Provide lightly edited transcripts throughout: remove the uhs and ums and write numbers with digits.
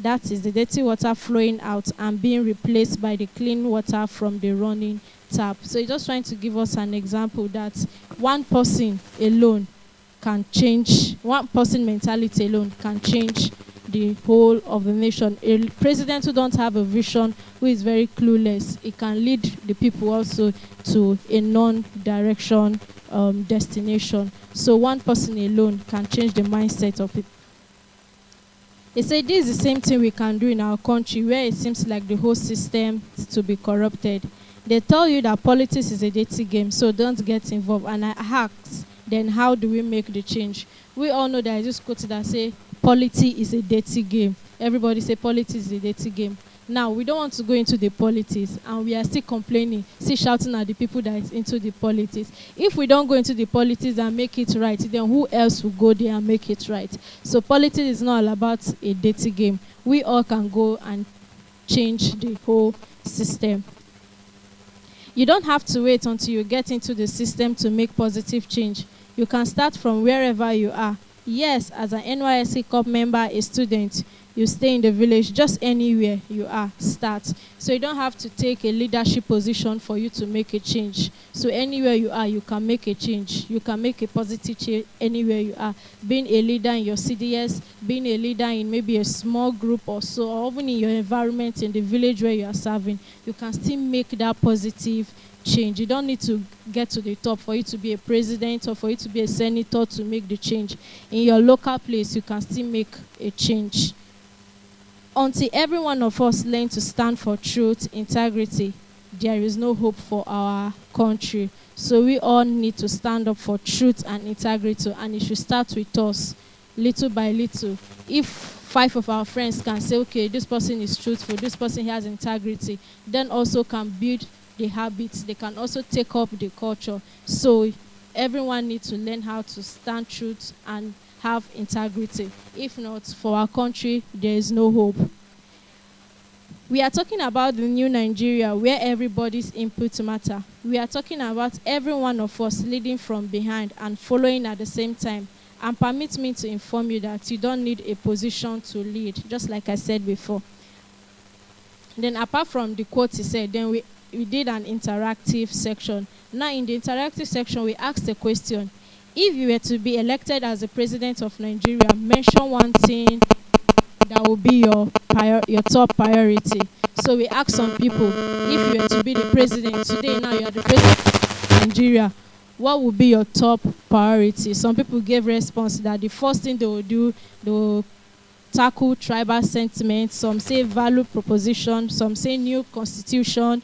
That is the dirty water flowing out and being replaced by the clean water from the running tap. So he's just trying to give us an example that one person alone can change, one person mentality alone can change the whole of the nation. A president who don't have a vision, who is very clueless, it can lead the people also to a non-direction destination. So one person alone can change the mindset of it. He said this is the same thing we can do in our country where it seems like the whole system is to be corrupted. They tell you that politics is a dirty game, so don't get involved. And I ask, then how do we make the change? We all know that I just quoted that say politics is a dirty game. Everybody say politics is a dirty game. Now, we don't want to go into the politics, and we are still complaining, still shouting at the people that is into the politics. If we don't go into the politics and make it right, then who else will go there and make it right? So politics is not all about a dirty game. We all can go and change the whole system. You don't have to wait until you get into the system to make positive change. You can start from wherever you are. Yes, as an NYSC Corp member, a student, you stay in the village, just anywhere you are, start. So you don't have to take a leadership position for you to make a change. So anywhere you are, you can make a change. You can make a positive change anywhere you are. Being a leader in your CDS, being a leader in maybe a small group or so, or even in your environment in the village where you are serving, you can still make that positive change. You don't need to get to the top for you to be a president or for you to be a senator to make the change. In your local place, you can still make a change. Until every one of us learn to stand for truth, integrity, there is no hope for our country. So we all need to stand up for truth and integrity, and it should start with us, little by little. If 5 of our friends can say, okay, this person is truthful, this person has integrity, then also can build the habits. They can also take up the culture. So everyone needs to learn how to stand truth and have integrity. If not, for our country, there is no hope. We are talking about the new Nigeria where everybody's input matter. We are talking about every one of us leading from behind and following at the same time. And permit me to inform you that you don't need a position to lead, just like I said before. Then apart from the quote he said, then we did an interactive section. Now in the interactive section, we asked a question. If you were to be elected as the president of Nigeria, mention one thing that will be your top priority. So we asked some people, if you were to be the president today, now you are the president of Nigeria, what would be your top priority? Some people gave response that the first thing they will do, they will tackle tribal sentiments. Some say value proposition, some say new constitution,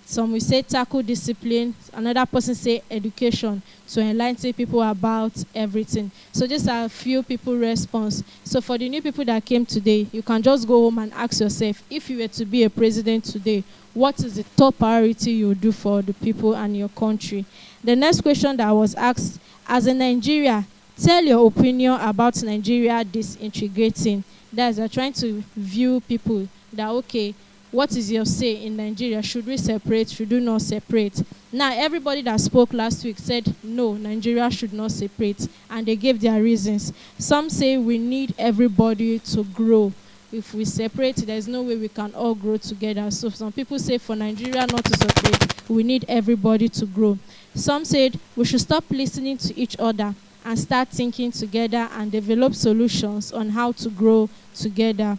some will say tackle discipline, another person say education, to enlighten people about everything. So just a few people response. So for the new people that came today, you can just go home and ask yourself, if you were to be a president today, what is the top priority you do for the people and your country? The next question that was asked, as a Nigeria, tell your opinion about Nigeria disintegrating. That is, they're trying to view people that, okay, what is your say in Nigeria? Should we separate? Should we not separate? Now, everybody that spoke last week said, no, Nigeria should not separate. And they gave their reasons. Some say we need everybody to grow. If we separate, there's no way we can all grow together. So some people say for Nigeria not to separate, we need everybody to grow. Some said we should stop listening to each other and start thinking together and develop solutions on how to grow together.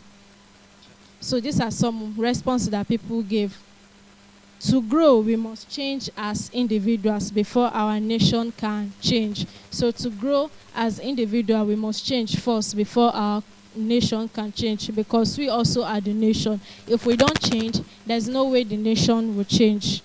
So these are some responses that people gave. To grow, we must change as individuals before our nation can change. So to grow as individuals, we must change first before our nation can change, because we also are the nation. If we don't change, there's no way the nation will change.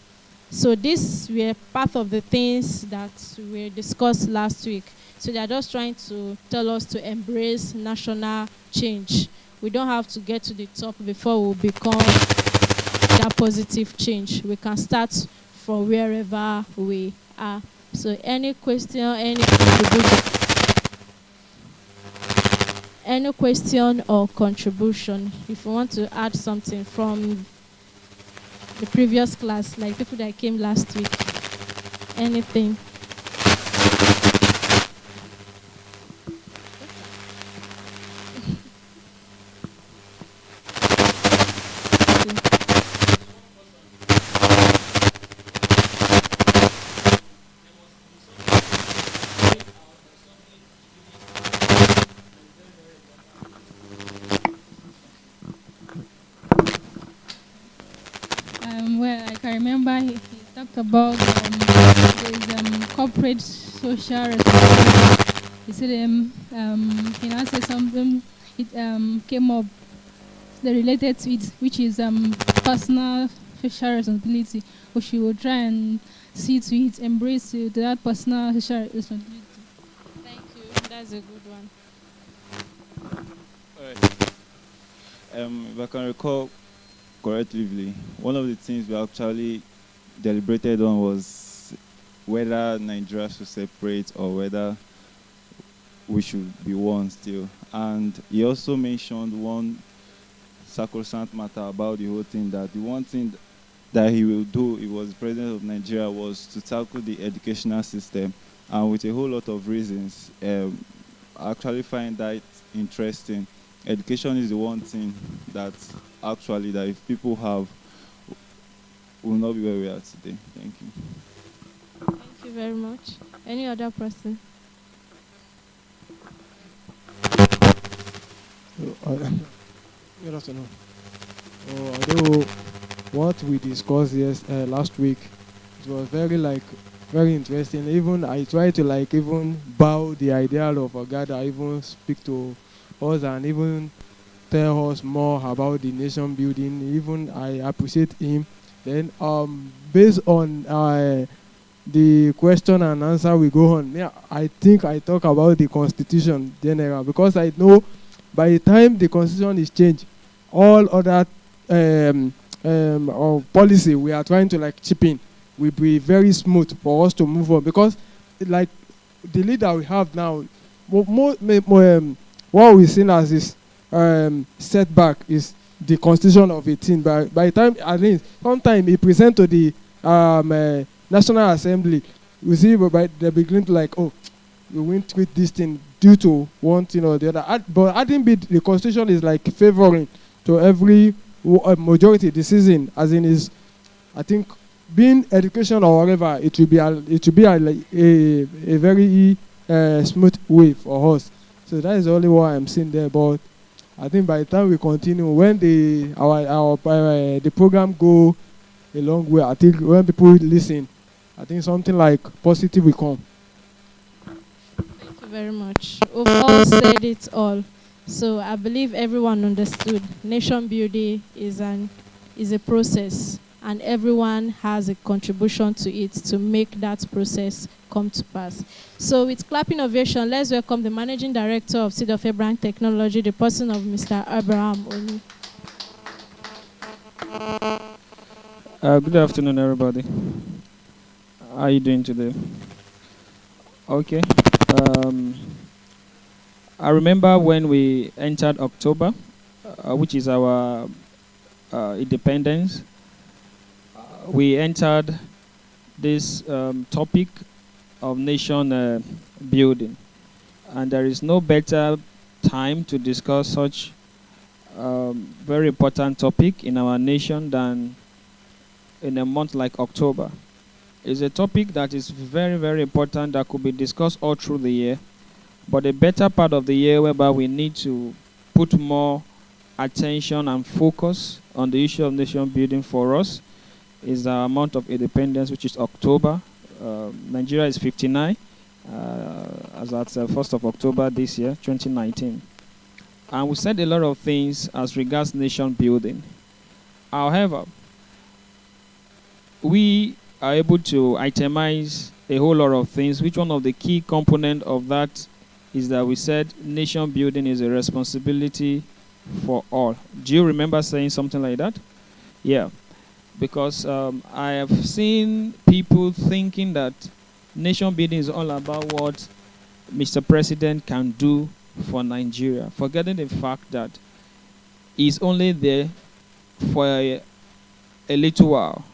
So these were part of the things that were discussed last week. So they're just trying to tell us to embrace national change. We don't have to get to the top before we become that positive change. We can start from wherever we are. So any question, any question or contribution, if you want to add something from the previous class, like people that came last week, anything. remember he talked about there's corporate social responsibility. He said he now said something it came up that related to it, which is personal social responsibility. Which we will try and see to it, embrace it, that personal social responsibility. Thank you. That's a good one. All right. If I can recall correctly, one of the things we actually deliberated on was whether Nigeria should separate or whether we should be one still. And he also mentioned one sacrosanct matter about the whole thing, that the one thing that he will do, he was president of Nigeria, was to tackle the educational system. And with a whole lot of reasons, I actually find that interesting. Education is the one thing that actually, that if people have, will not be where we are today. Thank you. Thank you very much. Any other person? Good afternoon. Although what we discussed last week, it was very interesting. Even I tried to even bow the idea of a God that even speak to us and even tell us more about the nation building. Even I appreciate him. Then based on the question and answer we go on, yeah, I think I talk about the constitution general, because I know by the time the constitution is changed, all other or policy we are trying to chip in will be very smooth for us to move on, because the leader we have now, what we've seen as this setback is the constitution of 18. By the time, at least sometime he present to the National Assembly, we see by they begin to oh, we won't treat this thing due to one thing or the other. But I think the constitution is favoring to every majority decision, as in is, I think, being education or whatever, it will be a very smooth way for us. So that is only what I'm seeing there. But I think by the time we continue, when the program go a long way, I think when people listen, I think something positive will come. Thank you very much. We've all said it all. So I believe everyone understood. Nation building is a process, and everyone has a contribution to it to make that process come to pass. So with clapping ovation, let's welcome the Managing Director of Seed of Abraham Technology, the person of Mr. Abraham Oni. Good afternoon, everybody. How are you doing today? Okay. I remember when we entered October, which is our independence, we entered this topic of nation building. And there is no better time to discuss such very important topic in our nation than in a month like October. It's a topic that is very, very important that could be discussed all through the year. But a better part of the year whereby we need to put more attention and focus on the issue of nation building for us is our month of independence, which is October. Nigeria is 59 as at 1st of October this year, 2019. And we said a lot of things as regards nation building. However, we are able to itemize a whole lot of things, which one of the key components of that is that we said nation building is a responsibility for all. Do you remember saying something like that? Yeah. Because I have seen people thinking that nation building is all about what Mr. President can do for Nigeria, forgetting the fact that he's only there for a little while.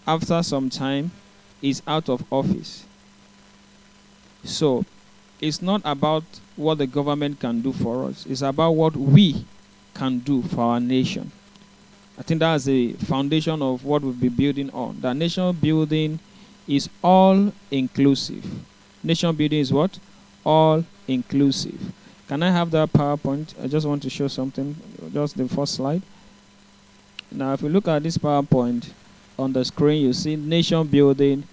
After some time, he's out of office. So it's not about what the government can do for us. It's about what we can do for our nation. I think that's the foundation of what we'll be building on. That nation building is all inclusive. Nation building is what? All inclusive. Can I have that PowerPoint? I just want to show something. Just the first slide. Now, if we look at this PowerPoint, on the screen, you see nation building,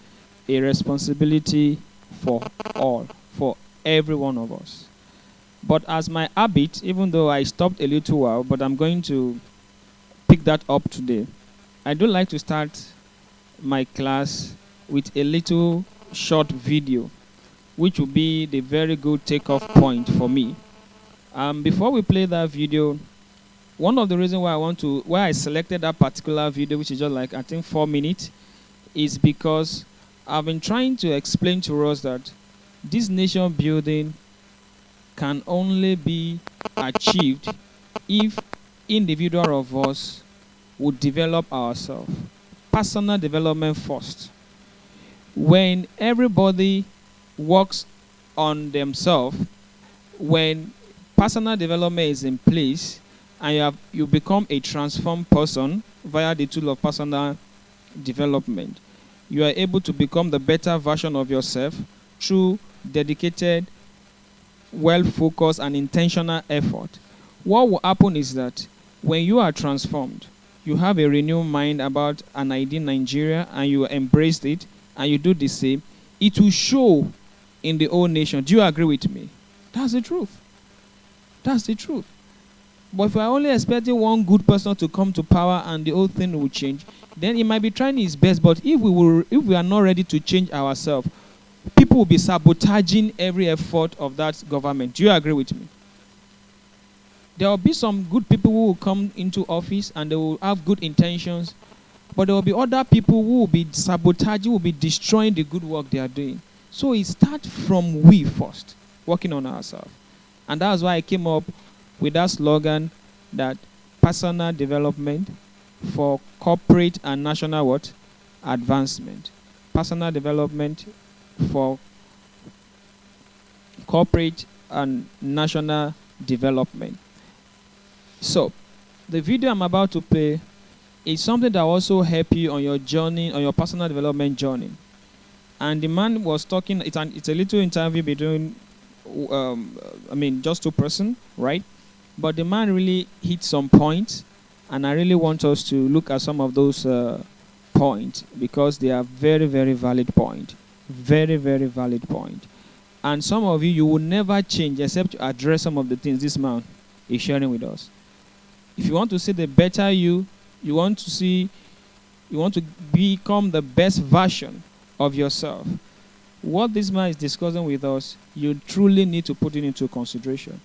a responsibility for all, for every one of us. But as my habit, even though I stopped a little while, but I'm going to pick that up today, I do like to start my class with a little short video, which will be the very good takeoff point for me. Before we play that video, one of the reasons why I selected that particular video, which is just like, I think 4 minutes, is because I've been trying to explain to us that this nation building can only be achieved if individual of us would develop ourselves. Personal development first. When everybody works on themselves, when personal development is in place, and you become a transformed person via the tool of personal development, you are able to become the better version of yourself through dedicated, well-focused, and intentional effort. What will happen is that when you are transformed, you have a renewed mind about an ideal Nigeria, and you embraced it, and you do the same, it will show in the whole nation. Do you agree with me? That's the truth. That's the truth. But if we're only expecting one good person to come to power and the whole thing will change, then he might be trying his best. But if we are not ready to change ourselves, people will be sabotaging every effort of that government. Do you agree with me? There will be some good people who will come into office and they will have good intentions, but there will be other people who will be sabotaging, who will be destroying the good work they are doing. So it starts from we first, working on ourselves. And that's why I came up with that slogan that personal development for corporate and national what? Advancement. Personal development for corporate and national development. So, the video I'm about to play is something that will also help you on your journey, on your personal development journey. And the man was talking, it's a little interview between, just two person, right? But the man really hit some points, and I really want us to look at some of those points because they are very, very valid point. Very, very valid point. And some of you will never change except to address some of the things this man is sharing with us. If you want to see the better you want to become the best version of yourself, what this man is discussing with us, you truly need to put it into consideration.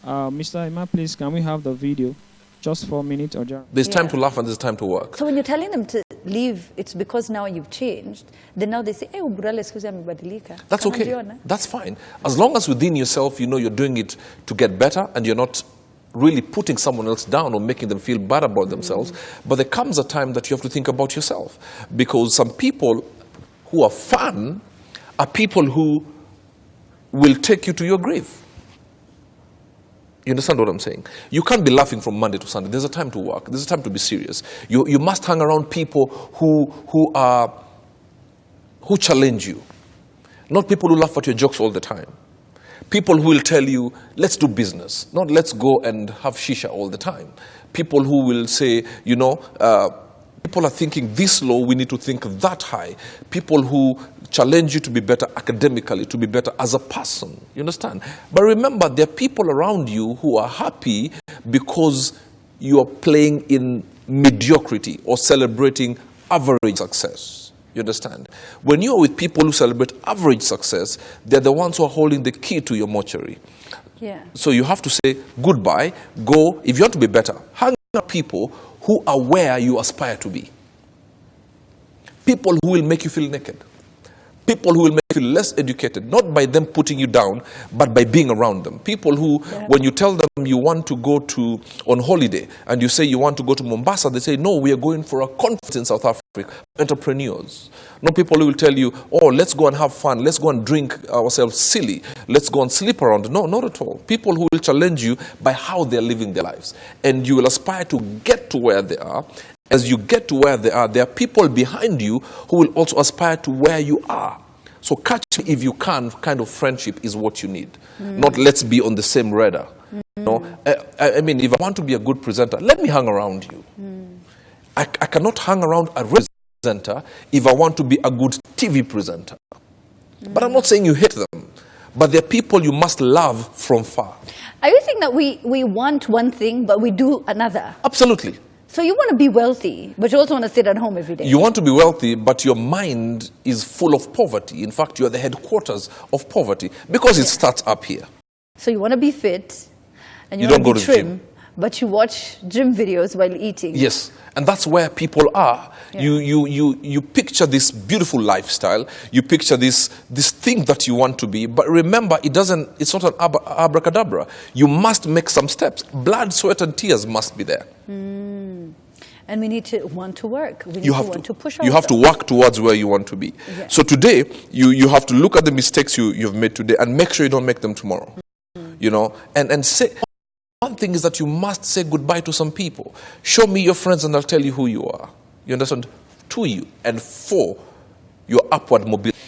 Mr. Emma, please, can we have the video? Just 4 minutes or just... There's time to laugh and there's time to work. So when you're telling them to leave, it's because now you've changed. Then now they say, hey, that's okay. That's fine. As long as within yourself, you know you're doing it to get better and you're not really putting someone else down or making them feel bad about themselves. But there comes a time that you have to think about yourself. Because some people who are fun are people who will take you to your grave. You understand what I'm saying? You can't be laughing from Monday to Sunday. There's a time to work. There's a time to be serious. You must hang around people who challenge you. Not people who laugh at your jokes all the time. People who will tell you, let's do business. Not let's go and have shisha all the time. People who will say, people are thinking this low, we need to think that high. People who challenge you to be better academically, to be better as a person. You understand? But remember, there are people around you who are happy because you are playing in mediocrity or celebrating average success. You understand? When you are with people who celebrate average success, they're the ones who are holding the key to your mortuary. Yeah. So you have to say goodbye, go. If you want to be better, hang out people who are where you aspire to be. People who will make you feel naked. People who will make you feel less educated, not by them putting you down, but by being around them. People who, when you tell them you want to go on holiday, and you say you want to go to Mombasa, they say, no, we are going for a conference in South Africa. Entrepreneurs. Not people who will tell you, oh, let's go and have fun, let's go and drink ourselves silly, let's go and sleep around. No, not at all. People who will challenge you by how they're living their lives. And you will aspire to get to where they are. As you get to where they are, there are people behind you who will also aspire to where you are. So catch me if you can kind of friendship is what you need. Not let's be on the same radar. I mean, if I want to be a good presenter, let me hang around you. I cannot hang around a presenter if I want to be a good TV presenter. But I'm not saying you hate them, but they're people you must love from far. Are you saying that we want one thing, but we do another? Absolutely. So you want to be wealthy, but you also want to sit at home every day. You want to be wealthy, but your mind is full of poverty. In fact, you are the headquarters of poverty because it starts up here. So you want to be fit, and you don't want go to to be the trim, but you watch gym videos while eating. Yes, and that's where people are. Yeah. You picture this beautiful lifestyle. You picture this thing that you want to be. But remember, it's not an abracadabra. You must make some steps. Blood, sweat, and tears must be there. And we need to want to work. We need You to have want to push You have to ourselves. work towards where you want to be. Yeah. So today, you have to look at the mistakes you've made today and make sure you don't make them tomorrow. You know, and say, one thing is that you must say goodbye to some people. Show me your friends and I'll tell you who you are. You understand? To you and for your upward mobility.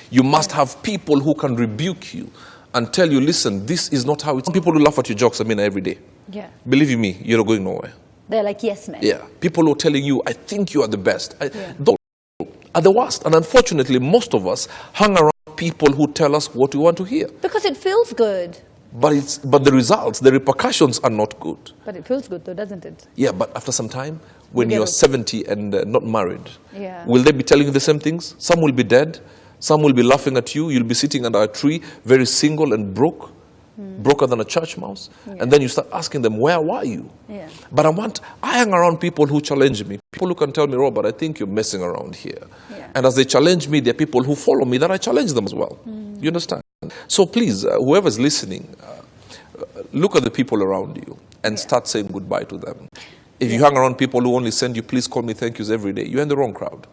You must have people who can rebuke you and tell you, listen, this is not how it's. Some people who laugh at your jokes, every day. Yeah. Believe you me, you're not going nowhere. They're like, yes, man. Yeah. People who are telling you, I think you are the best. Yeah. Those are the worst. And unfortunately, most of us hang around people who tell us what we want to hear. Because it feels good. But the results, the repercussions are not good. But it feels good though, doesn't it? Yeah, but after some time, when You get you're it. 70 and not married, Yeah. will they be telling you the same things? Some will be dead. Some will be laughing at you. You'll be sitting under a tree, very single and broke, broker than a church mouse. And then you start asking them, where were you? Yeah. But I hang around people who challenge me. People who can tell me, Robert, I think you're messing around here. Yeah. And as they challenge me, there are people who follow me that I challenge them as well. You understand? So please, whoever's listening, look at the people around you and start saying goodbye to them. If you hang around people who only send you, please call me thank yous every day, you're in the wrong crowd.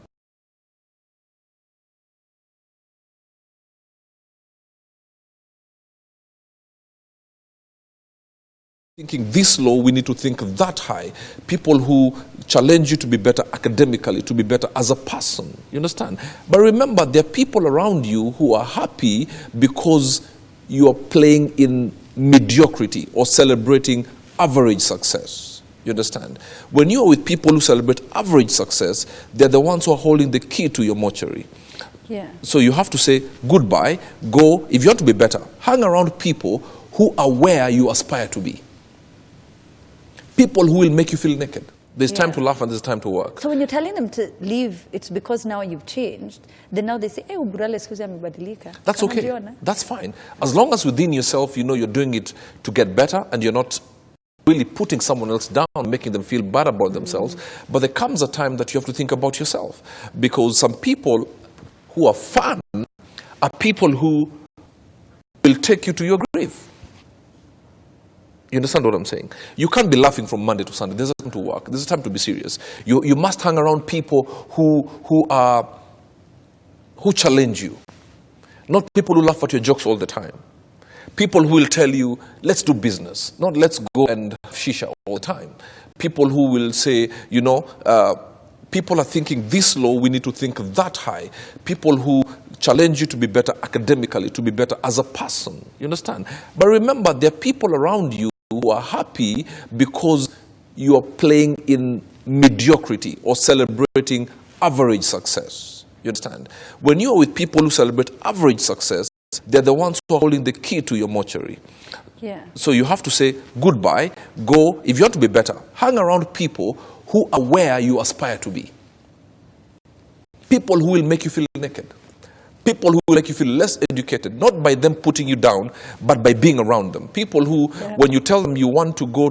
Thinking this low, we need to think that high. People who challenge you to be better academically, to be better as a person. You understand? But remember, there are people around you who are happy because you are playing in mediocrity or celebrating average success. You understand? When you are with people who celebrate average success, they're the ones who are holding the key to your mortuary. Yeah. So you have to say goodbye, go. If you want to be better, hang around people who are where you aspire to be. People who will make you feel naked. There's time to laugh and there's time to work. So when you're telling them to leave, it's because now you've changed. Then now they say, hey, Uburale, excuse me, amebadilika. That's Kama okay. jiona. That's fine. As long as within yourself you know you're doing it to get better and you're not really putting someone else down, making them feel bad about themselves. But there comes a time that you have to think about yourself. Because some people who are fun are people who will take you to your grave. You understand what I'm saying? You can't be laughing from Monday to Sunday. There's a time to work. There's a time to be serious. You must hang around people who challenge you. Not people who laugh at your jokes all the time. People who will tell you, let's do business. Not let's go and have shisha all the time. People who will say, people are thinking this low, we need to think that high. People who challenge you to be better academically, to be better as a person. You understand? But remember, there are people around you who are happy because you are playing in mediocrity or celebrating average success. You understand? When you are with people who celebrate average success, they're the ones who are holding the key to your mortuary. Yeah. So you have to say goodbye, go. If you want to be better, hang around people who are where you aspire to be. People who will make you feel naked. People who will make you feel less educated, not by them putting you down, but by being around them. People who, when you tell them you want to go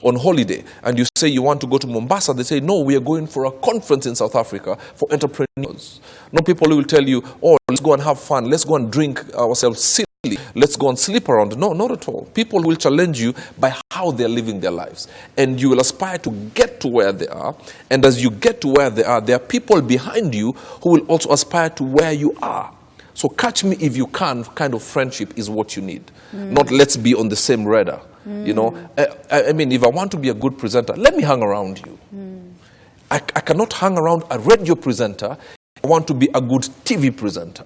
on holiday, and you say you want to go to Mombasa, they say, no, we are going for a conference in South Africa for entrepreneurs. Not people who will tell you, oh, let's go and have fun, let's go and drink ourselves silly, let's go and sleep around. No, not at all. People will challenge you by how they're living their lives. And you will aspire to get to where they are. And as you get to where they are, there are people behind you who will also aspire to where you are. So catch me if you can kind of friendship is what you need. Not let's be on the same radar. You know, I mean, if I want to be a good presenter, let me hang around you. I cannot hang around a radio presenter. I want to be a good TV presenter.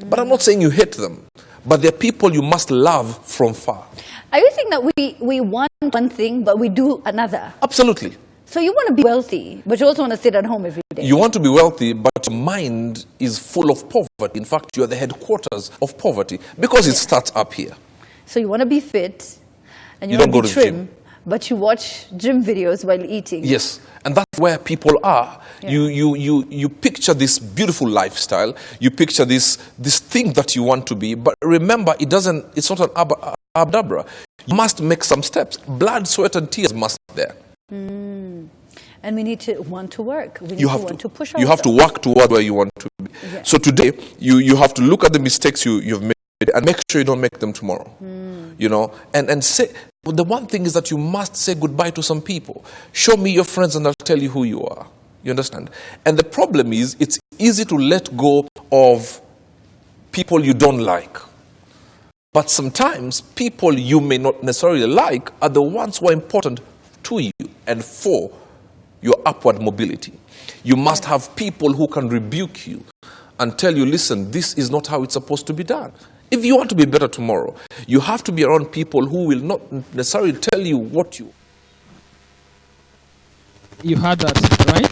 But I'm not saying you hate them. But they're people you must love from far. Are you saying that we want one thing, but we do another? Absolutely. So you want to be wealthy, but you also want to sit at home every day. You want to be wealthy, but your mind is full of poverty. In fact, you are the headquarters of poverty because it starts up here. So you want to be fit, and you You want don't to go be to the trim, gym. but you watch gym videos while eating. Yes, and that's where people are. Yeah. You picture this beautiful lifestyle. You picture this thing that you want to be. But remember, it's not an abdabra. You must make some steps. Blood, sweat, and tears must be there. And we need to want to work. We need You to have want to push You have to ourselves. work toward where you want to be. Yeah. So today, you have to look at the mistakes you've made and make sure you don't make them tomorrow. You know, and say, well, the one thing is that you must say goodbye to some people. Show me your friends and I'll tell you who you are. You understand? And the problem is, it's easy to let go of people you don't like. But sometimes people you may not necessarily like are the ones who are important to you and for your upward mobility. You must have people who can rebuke you and tell you, listen, this is not how it's supposed to be done. If you want to be better tomorrow, you have to be around people who will not necessarily tell you what you... You've heard that, right?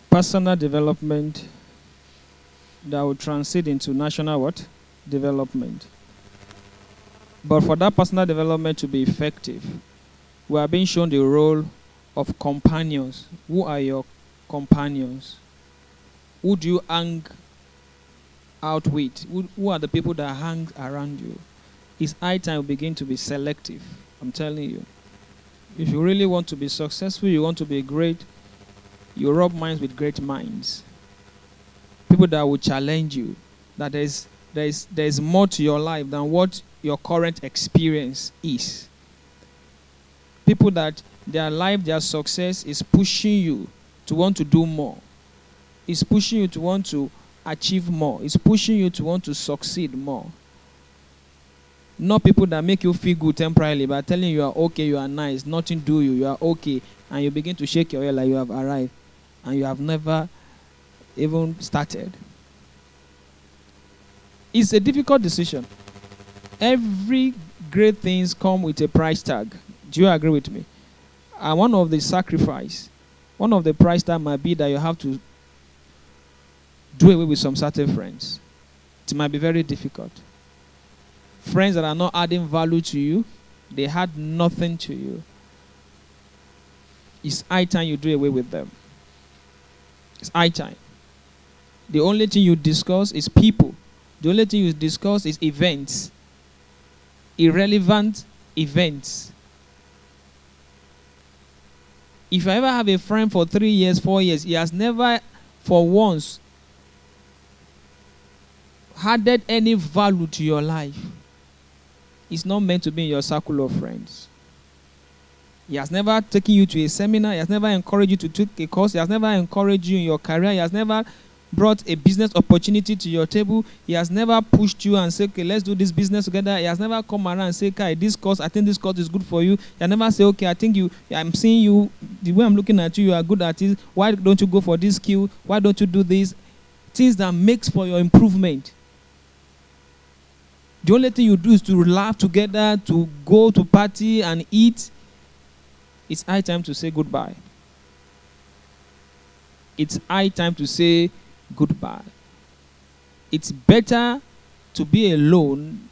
Personal development that will transit into national what? Development. But for that personal development to be effective, we are being shown the role of companions. Who are your companions? Who do you hang out with? Who are the people that hang around you? It's high time we begin to be selective. I'm telling you. If you really want to be successful, you want to be great, you rub minds with great minds. People that will challenge you, that there's more to your life than what your current experience is. People that their life, their success is pushing you to want to do more. It's pushing you to want to achieve more. It's pushing you to want to succeed more. Not people that make you feel good temporarily by telling you are okay, you are nice, nothing do you, you are okay, and you begin to shake your head like you have arrived, and you have never even started. It's a difficult decision. Every great things come with a price tag. Do you agree with me? And one of the price tag might be that you have to do away with some certain friends. It might be very difficult. Friends that are not adding value to you, they add nothing to you. It's high time you do away with them. It's high time. The only thing you discuss is people. The only thing you discuss is events. Irrelevant events. If I ever have a friend for 3 years, 4 years, he has never for once added any value to your life, it's not meant to be in your circle of friends. He has never taken you to a seminar. He has never encouraged you to take a course. He has never encouraged you in your career. He has never brought a business opportunity to your table. He has never pushed you and said, okay, let's do this business together. He has never come around and said, okay, this course, I think this course is good for you. He has never said, okay, I'm seeing you, the way I'm looking at you, you are good at it. Why don't you go for this skill? Why don't you do this? Things that makes for your improvement. The only thing you do is to laugh together, to go to party and eat. It's high time to say goodbye. It's high time to say goodbye. It's better to be alone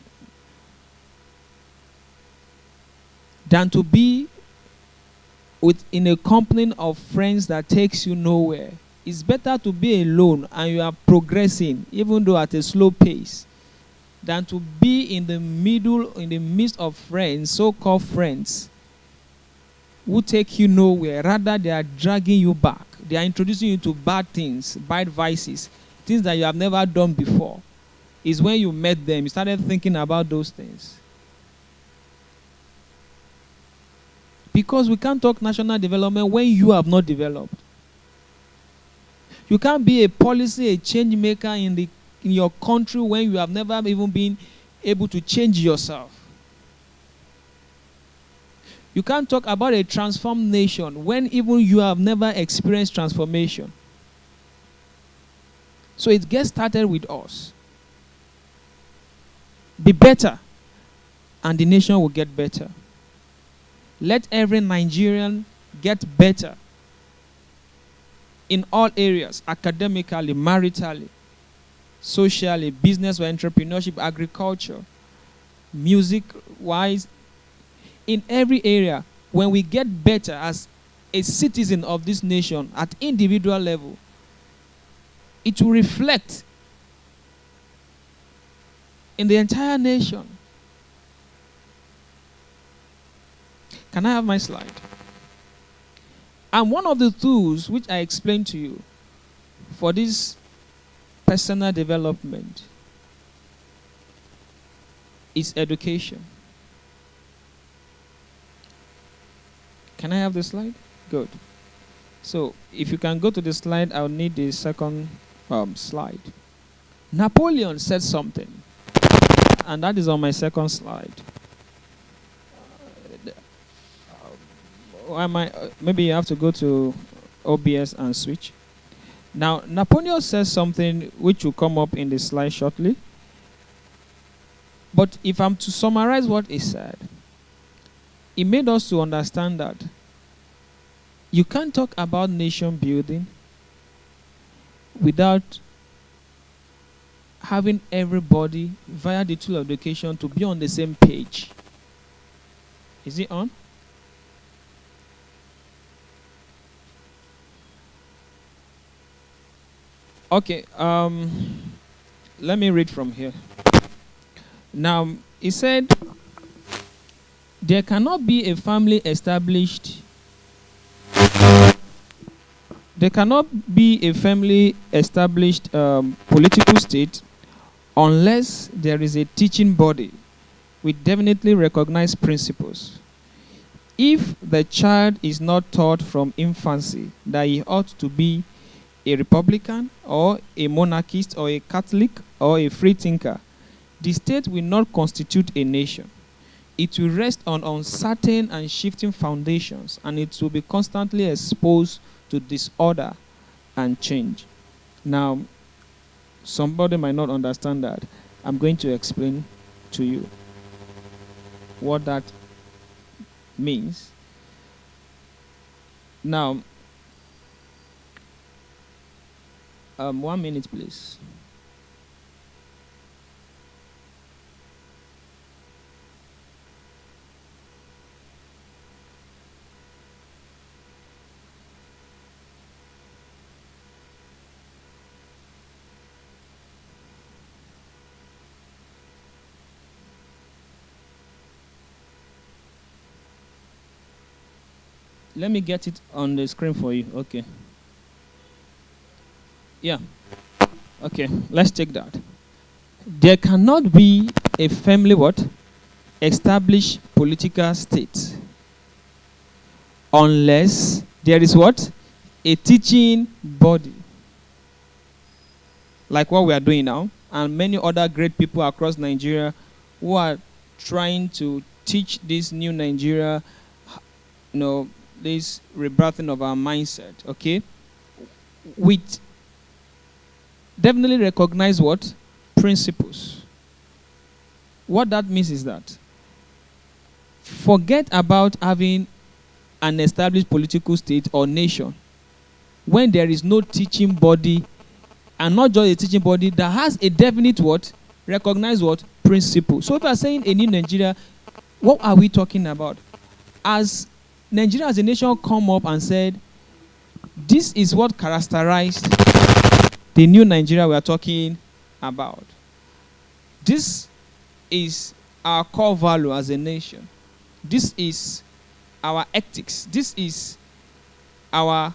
than to be in a company of friends that takes you nowhere. It's better to be alone and you are progressing, even though at a slow pace, than to be in the midst of friends, so-called friends, who take you nowhere. Rather, they are dragging you back. They are introducing you to bad things, bad vices, things that you have never done before. It's when you met them, you started thinking about those things. Because we can't talk national development when you have not developed. You can't be a policy, a change maker in your country when you have never even been able to change yourself. You can't talk about a transformed nation when even you have never experienced transformation. So it gets started with us. Be better. and the nation will get better. Let every Nigerian get better in all areas, academically, maritally, socially, business or entrepreneurship, agriculture, music-wise, in every area. When we get better as a citizen of this nation at individual level, it will reflect in the entire nation. Can I have my slide? And one of the tools which I explained to you for this personal development is education. Can I have the slide? Good. So if you can go to the slide, I'll need the second slide. Napoleon said something, and that is on my second slide. Maybe you have to go to OBS and switch. Now, Napoleon says something which will come up in the slide shortly. But if I'm to summarize what he said, he made us to understand that you can't talk about nation building without having everybody via the tool of education to be on the same page. Is it on? Okay, let me read from here. Now, he said, there cannot be a family established. There cannot be a family established political state unless there is a teaching body with definitely recognized principles. If the child is not taught from infancy that he ought to be a Republican or a monarchist or a Catholic or a free thinker, the state will not constitute a nation. It will rest on uncertain and shifting foundations, and it will be constantly exposed to disorder and change. Now, somebody might not understand that. I'm going to explain to you what that means. Now, 1 minute, please. Let me get it on the screen for you. Okay. Yeah. Okay, let's take that. There cannot be a family what? Established political state unless there is what? A teaching body. Like what we are doing now, and many other great people across Nigeria who are trying to teach this new Nigeria, this rebirthing of our mindset, okay? With definitely recognize what? Principles. What that means is that forget about having an established political state or nation when there is no teaching body, and not just a teaching body that has a definite what? Recognize what? Principle. So if you are saying a new Nigeria, what are we talking about? As Nigeria as a nation come up and said, this is what characterized the new Nigeria we are talking about. This is our core value as a nation. This is our ethics. This is our,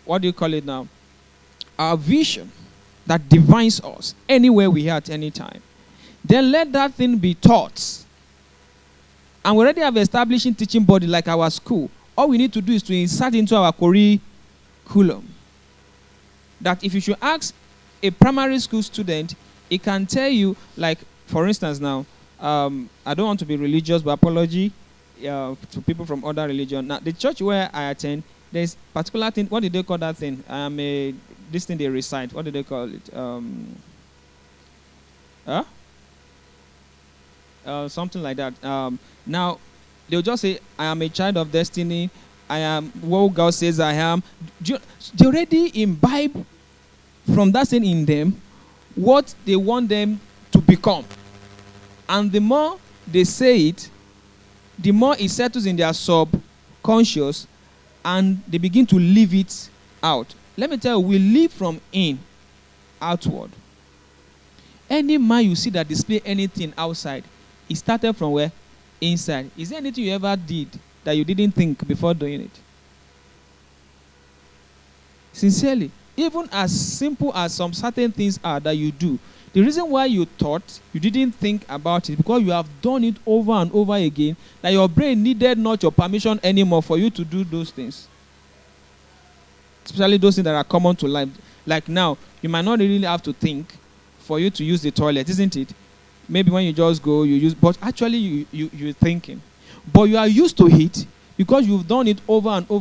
what do you call it now? Our vision that defines us anywhere we are at any time. Then let that thing be taught. And we already have an establishing teaching body like our school. All we need to do is to insert into our curriculum that if you should ask a primary school student, it can tell you, like, for instance now, I don't want to be religious, but apology to people from other religion. Now, the church where I attend, there's particular thing, what did they call that thing? This thing they recite, what do they call it? something like that. Now, they'll just say, I am a child of destiny. I am what God says I am. They already imbibe from that thing in them what they want them to become. And the more they say it, the more it settles in their subconscious and they begin to live it out. Let me tell you, we live from in outward. Any man you see that display anything outside, it started from where? Inside. Is there anything you ever did that you didn't think before doing it? Sincerely. Even as simple as some certain things are that you do, the reason why you thought you didn't think about it because you have done it over and over again, that your brain needed not your permission anymore for you to do those things. Especially those things that are common to life. Like now, you might not really have to think for you to use the toilet, isn't it? Maybe when you just go, you use, but actually you're thinking. But you are used to it because you've done it over and over